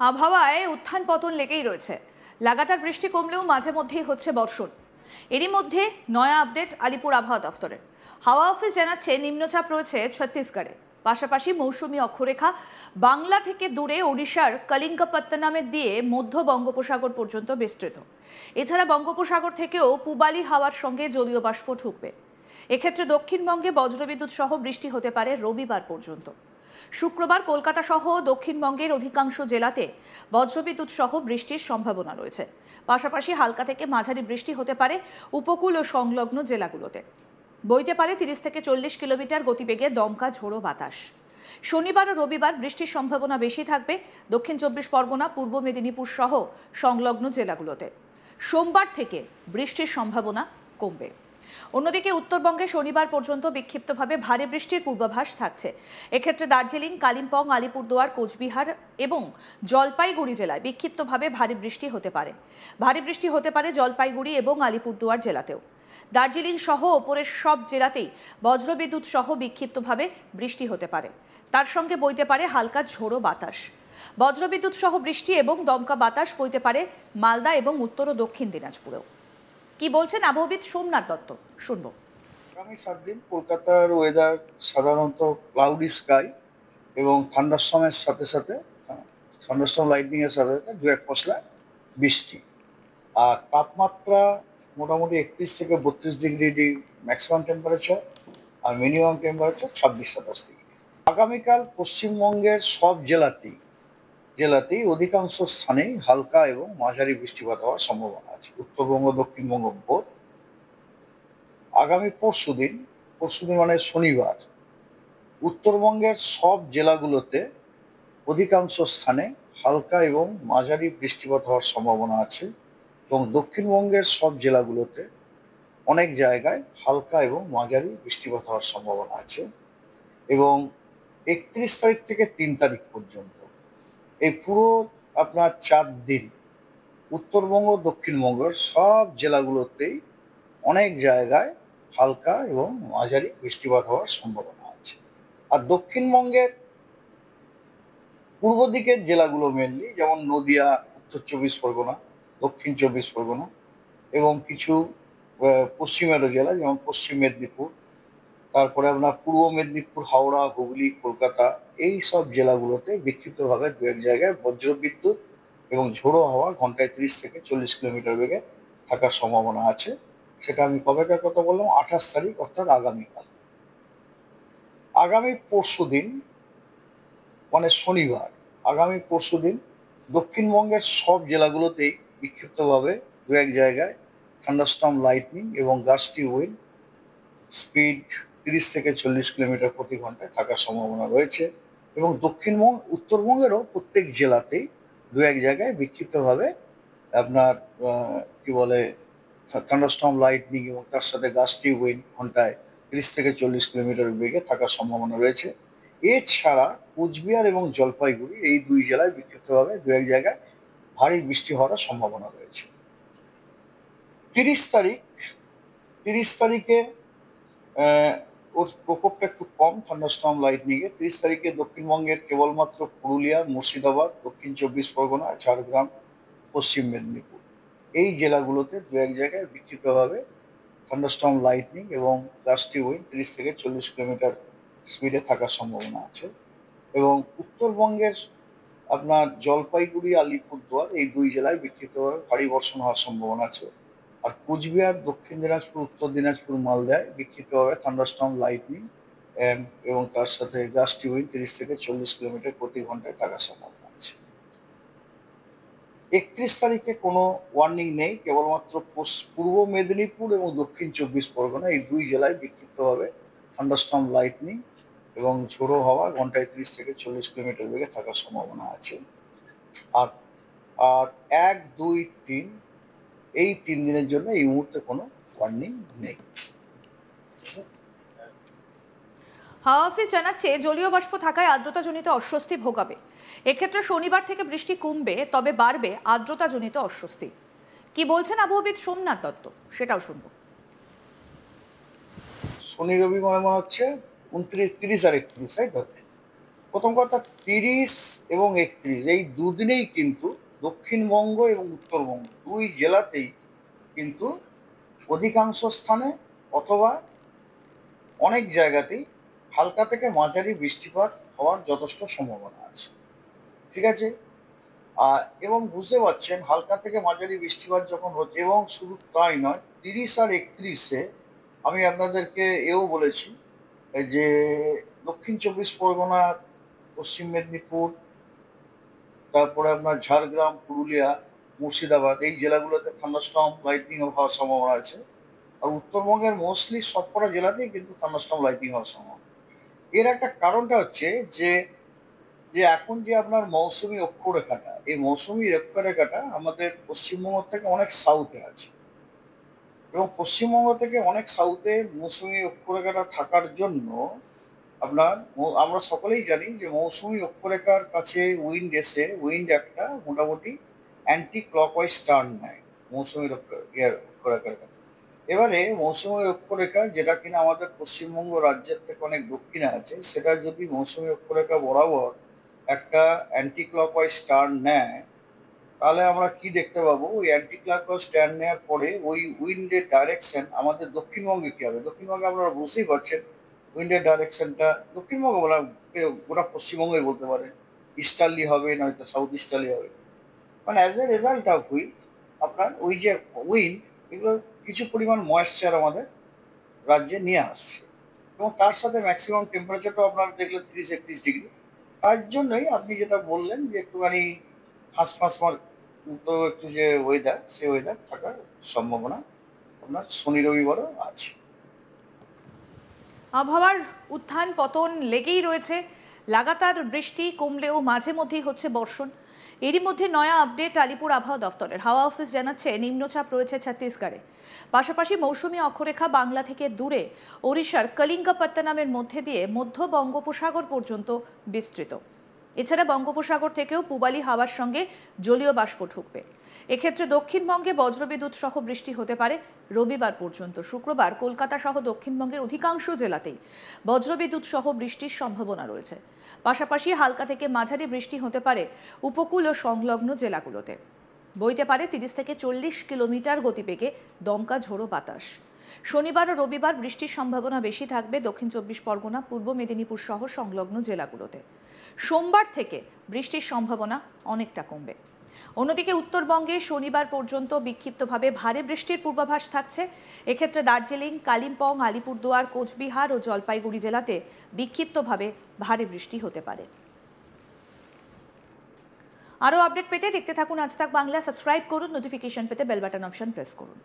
আবহাওয়ায় উত্থান পতন লেগেই রয়েছে। লাগাতার বৃষ্টি কমলেও মাঝে মধ্যেই হচ্ছে বর্ষণ। এরই মধ্যে নয়া আপডেট আলিপুর আবহাওয়া দফতরের। হাওয়া অফিস জানাচ্ছে নিম্নচাপ রয়েছে ছত্তিশগড়ে, পাশাপাশি মৌসুমী অক্ষরেখা বাংলা থেকে দূরে ওড়িশার কলিঙ্গপত্তনমের দিয়ে মধ্য বঙ্গোপসাগর পর্যন্ত বিস্তৃত। এছাড়া বঙ্গোপসাগর থেকেও পূবালি হাওয়ার সঙ্গে জলীয় বাষ্প ঢুকবে। এক্ষেত্রে দক্ষিণবঙ্গে বজ্রবিদ্যুৎ সহ বৃষ্টি হতে পারে রবিবার পর্যন্ত। শুক্রবার কলকাতা সহ দক্ষিণবঙ্গের অধিকাংশ জেলাতে বজ্রবিদ্যুৎ সহ বৃষ্টির সম্ভাবনা রয়েছে। পাশাপাশি হালকা থেকে মাঝারি বৃষ্টি হতে পারে উপকূল ও সংলগ্ন জেলাগুলোতে। বইতে পারে 30 থেকে 40 কিলোমিটার গতিবেগে দমকা ঝোড়ো বাতাস। শনিবার ও রবিবার বৃষ্টির সম্ভাবনা বেশি থাকবে দক্ষিণ 24 পরগনা, পূর্ব মেদিনীপুর সহ সংলগ্ন জেলাগুলোতে। সোমবার থেকে বৃষ্টির সম্ভাবনা কমবে। অন্যদিকে উত্তরবঙ্গে শনিবার পর্যন্ত বিক্ষিপ্তভাবে ভারী বৃষ্টির পূর্বাভাস থাকছে। এক্ষেত্রে দার্জিলিং, কালিম্পং, আলিপুরদুয়ার, কোচবিহার এবং জলপাইগুড়ি জেলায় বিক্ষিপ্তভাবে ভারী বৃষ্টি হতে পারে। ভারী বৃষ্টি হতে পারে জলপাইগুড়ি এবং আলিপুরদুয়ার জেলাতেও। দার্জিলিং সহ ওপরের সব জেলাতেই বজ্রবিদ্যুৎ সহ বিক্ষিপ্তভাবে বৃষ্টি হতে পারে। তার সঙ্গে বইতে পারে হালকা ঝোড়ো বাতাস। বজ্রবিদ্যুৎ সহ বৃষ্টি এবং দমকা বাতাস বইতে পারে মালদা এবং উত্তর ও দক্ষিণ দিনাজপুরেও। কি বলছেন আবহবিদ সোমনাথ দত্ত, শুনবো। আগামী 7 দিন কলকাতার ওয়েদার সাধারণত ক্লাউডি স্কাই এবং থান্ডারস্টর্মের সাথে সাথে থান্ডারস্টর্ম লাইটনিং এর সাথে সাথে দু এক পশলা বৃষ্টি। আর তাপমাত্রা মোটামুটি 31 থেকে 32 ডিগ্রি ম্যাক্সিমাম টেম্পারেচার, আর মিনিমাম টেম্পারেচার 26-27 ডিগ্রি। আগামীকাল পশ্চিমবঙ্গের সব জেলাতেই অধিকাংশ স্থানেই হালকা এবং মাঝারি বৃষ্টিপাত হওয়ার সম্ভাবনা আছে, উত্তরবঙ্গ দক্ষিণবঙ্গ বোধ। আগামী পরশুদিন মানে শনিবার, উত্তরবঙ্গের সব জেলাগুলোতে অধিকাংশ স্থানে হালকা এবং মাঝারি বৃষ্টিপাত হওয়ার সম্ভাবনা আছে এবং দক্ষিণবঙ্গের সব জেলাগুলোতে অনেক জায়গায় হালকা এবং মাঝারি বৃষ্টিপাত হওয়ার সম্ভাবনা আছে। এবং 31 তারিখ থেকে 3 তারিখ পর্যন্ত এই পুরো আপনার 4 দিন উত্তরবঙ্গ দক্ষিণবঙ্গের সব জেলাগুলোতেই অনেক জায়গায় হালকা এবং মাঝারি বৃষ্টিপাত হওয়ার সম্ভাবনা আছে। আর দক্ষিণবঙ্গের পূর্ব দিকের জেলাগুলো মেনলি, যেমন নদিয়া, উত্তর 24 পরগনা, দক্ষিণ 24 পরগনা এবং কিছু পশ্চিমেরও জেলা যেমন পশ্চিম মেদিনীপুর, তারপরে আপনার পূর্ব মেদিনীপুর, হাওড়া, হুগলি, কলকাতা, এই সব জেলাগুলোতে বিক্ষিপ্তভাবে দু এক জায়গায় বজ্রবিদ্যুৎ এবং ঝোড়ো হাওয়া ঘন্টায় 30 থেকে 40 কিলোমিটার বেগে থাকার সম্ভাবনা আছে। সেটা আমি কবেকার কথা বললাম, 28 তারিখ অর্থাৎ আগামীকাল। আগামী পরশুদিন মানে শনিবার, আগামী পরশুদিন দক্ষিণবঙ্গের সব জেলাগুলোতেই বিক্ষিপ্তভাবে দু এক জায়গায় থান্ডারস্টর্ম লাইটনিং এবং গাস্টি উইন্ড স্পিড 30 থেকে 40 কিলোমিটার প্রতি ঘন্টায় থাকার সম্ভাবনা রয়েছে। এবং উত্তরবঙ্গেরও প্রত্যেক জেলাতেই দু এক জায়গায় বিক্ষিপ্তভাবে আপনার কি বলে থান্ডারস্টর্ম লাইটনিং এবং তার সাথে গাস্টি উইন্ড ঘন্টায় 30 থেকে 40 কিলোমিটার বেগে থাকার সম্ভাবনা রয়েছে। এছাড়া কোচবিহার এবং জলপাইগুড়ি, এই দুই জেলায় বিক্ষিপ্তভাবে দু এক জায়গায় ভারী বৃষ্টি হওয়ার সম্ভাবনা রয়েছে। 30 তারিখে ওর প্রকোপটা একটু কম থান্ডারস্টর্ম লাইটনিং এ। 30 তারিখে দক্ষিণবঙ্গের কেবলমাত্র পুরুলিয়া, মুর্শিদাবাদ, দক্ষিণ 24 পরগনা, ঝাড়গ্রাম, পশ্চিম মেদিনীপুর, এই জেলাগুলোতে দু এক জায়গায় বিক্ষিপ্তভাবে থান্ডারস্টর্ম লাইটনিং এবং গাস্টি উইন্ড 30 থেকে 40 কিলোমিটার স্পিডে থাকার সম্ভাবনা আছে। এবং উত্তরবঙ্গের আপনার জলপাইগুড়ি, আলিপুরদুয়ার, এই দুই জেলায় বিক্ষিপ্তভাবে ভারী বর্ষণ হওয়ার সম্ভাবনা আছে। আর কোচবিহার, দক্ষিণ দিনাজপুর, উত্তর দিনাজপুর, মালদায় বিক্ষিপ্তভাবে থান্ডারস্টর্ম লাইটনিং এবং তার সাথে গাস্টি উইন্ড 30 থেকে 40 কিলোমিটার প্রতি ঘন্টায় থাকার সম্ভাবনা আছে। 31 তারিখে কোনো ওয়ার্নিং নেই, কেবলমাত্র পূর্ব মেদিনীপুর এবং দক্ষিণ 24 পরগনা, এই দুই জেলায় বিক্ষিপ্তভাবে থান্ডারস্টর্ম লাইটনিং এবং ঝোড়ো হাওয়া ঘন্টায় 30 থেকে 40 কিলোমিটার বেগে থাকার সম্ভাবনা আছে। আর আর 1, 2, 3 এই 3 দিনের জন্য এই মুহূর্তে কোনো ওয়ার্নিং নেই। হাওয়া অফিস জানাচ্ছে জলীয় বাষ্প থাকায় আর্দ্রতাজনিত অস্বস্তি ভোগাবে। এক্ষেত্রে শনিবার থেকে বৃষ্টি কমবে, তবে বাড়বে আর্দ্রতাজনিত অস্বস্তি। কি বলছেন আবহবিদ সোমনাথ দত্ত, সেটাও শুনবো। শনি রবি মনে হচ্ছে 29, 30 আর 31, তাই তো? প্রথম কথা, 30 এবং 31 এই দুদিনেই কিন্তু দক্ষিণবঙ্গ এবং উত্তরবঙ্গ দুই জেলাতেই কিন্তু অধিকাংশ স্থানে অথবা অনেক জায়গাতেই হালকা থেকে মাঝারি বৃষ্টিপাত হওয়ার যথেষ্ট সম্ভাবনা আছে। ঠিক আছে? এবং বুঝতে পারছেন হালকা থেকে মাঝারি বৃষ্টিপাত যখন হচ্ছে, এবং শুধু তাই নয়, 30 আর 31-এ আমি আপনাদেরকে এও বলেছি যে দক্ষিণ চব্বিশ পরগনা, পশ্চিম মেদিনীপুর, তারপরে আপনার ঝাড়গ্রাম, পুরুলিয়া, মুর্শিদাবাদ এই জেলাগুলোতে থান্ডারস্টর্ম লাইটনিং হওয়ার সম্ভাবনা আছে। আর উত্তরবঙ্গের মোস্টলি সবকটা জেলাতেই কিন্তু থান্ডারস্টর্ম লাইটনিং হওয়ার সম্ভাবনা। এর একটা কারণটা হচ্ছে যে যে এখন যে আপনার মৌসুমী অক্ষরেখাটা, এই মৌসুমী অক্ষরেখাটা আমাদের পশ্চিমবঙ্গ থেকে অনেক সাউথে আছে, এবং পশ্চিমবঙ্গ থেকে অনেক সাউথে মৌসুমী অক্ষরেখাটা থাকার জন্য আপনার আমরা সকলেই জানি যে মৌসুমী অক্ষরেখার কাছে উইন্ড একটা মোটামুটি অ্যান্টি ক্লকওয়াইজ টার্ন নেয় মৌসুমী অক্ষরেখার কাছে। এবারে মৌসুমী অক্ষরেখা যেটা কিনা আমাদের পশ্চিমবঙ্গ রাজ্যের থেকে অনেক দক্ষিণে আছে, সেটা যদি মৌসুমী অক্ষরেখা বরাবর একটা অ্যান্টি ক্লকওয়াইজ টার্ন নেয়, তাহলে আমরা কি দেখতে পাবো? ওই অ্যান্টি ক্লকওয়াইজ টার্ন নেওয়ার পরে ওই উইন্ডের ডাইরেকশন আমাদের দক্ষিণবঙ্গে কি হবে? দক্ষিণবঙ্গে আপনারা বুঝতেই পারছেন উইন্ডের ডাইরেকশনটা দক্ষিণবঙ্গ বলা, গোটা পশ্চিমবঙ্গই বলতে পারে, ইস্টার্লি হবে নয়তো সাউথ ইস্টার্লি হবে। মানে অ্যাজ এ রেজাল্ট অফ আপনার ওই যে উইন্ড, এগুলো কিছু পরিমাণ ময়েশ্চার আমাদের রাজ্যে নিয়ে আসছে, এবং তার সাথে ম্যাক্সিমাম টেম্পারেচারটাও আপনারা দেখলেন 30-31 ডিগ্রি। তার জন্যই আপনি যেটা বললেন যে একটুখানি ফাঁস তো একটু যে ওয়েদার, সে ওয়েদার থাকার সম্ভাবনা আপনার শনি রবিবারও আছে। আবহাওয়ার উত্থান পতন লেগেই রয়েছে। লাগাতার বৃষ্টি কমলেও মাঝে মধ্যেই হচ্ছে বর্ষণ। এরই মধ্যে নয়া আপডেট আলিপুর আবহাওয়া দফতরের। হাওয়া অফিস জানাচ্ছে নিম্নচাপ রয়েছে ছত্তিশগড়ে। পাশাপাশি মৌসুমী অক্ষরেখা বাংলা থেকে দূরে ওড়িশার কলিঙ্গপত্তনমের মধ্যে দিয়ে মধ্য বঙ্গোপসাগর পর্যন্ত বিস্তৃত। এছাড়া বঙ্গোপসাগর থেকেও পূবালি হাওয়ার সঙ্গে জলীয় বাষ্প ঢুকবে। এক্ষেত্রে দক্ষিণবঙ্গে বজ্রবিদ্যুৎ সহ বৃষ্টি হতে পারে রবিবার পর্যন্ত। শুক্রবার কলকাতা সহ দক্ষিণবঙ্গের অধিকাংশ জেলাতেই বজ্রবিদ্যুৎ সহ বৃষ্টির সম্ভাবনা রয়েছে। পাশাপাশি হালকা থেকে মাঝারি বৃষ্টি হতে পারে উপকূল ও সংলগ্ন জেলাগুলোতে। বইতে পারে 30 থেকে 40 কিলোমিটার গতিবেগে দমকা ঝোড়ো বাতাস। শনিবার ও রবিবার বৃষ্টির সম্ভাবনা বেশি থাকবে দক্ষিণ চব্বিশ পরগনা, পূর্ব মেদিনীপুর সহ সংলগ্ন জেলাগুলোতে। সোমবার থেকে বৃষ্টির সম্ভাবনা অনেকটা কমবে। অন্যদিকে উত্তরবঙ্গে শনিবার পর্যন্ত বিক্ষিপ্তভাবে ভারী বৃষ্টির পূর্বাভাস থাকছে। এক্ষেত্রে দার্জিলিং, কালিম্পং, আলিপুরদুয়ার, কোচবিহার ও জলপাইগুড়ি জেলাতে বিক্ষিপ্তভাবে ভারী বৃষ্টি হতে পারে। আরও আপডেট পেতে দেখতে থাকুন আজ তাক বাংলা। সাবস্ক্রাইব করুন, নোটিফিকেশন পেতে বেল বাটন অপশন প্রেস করুন।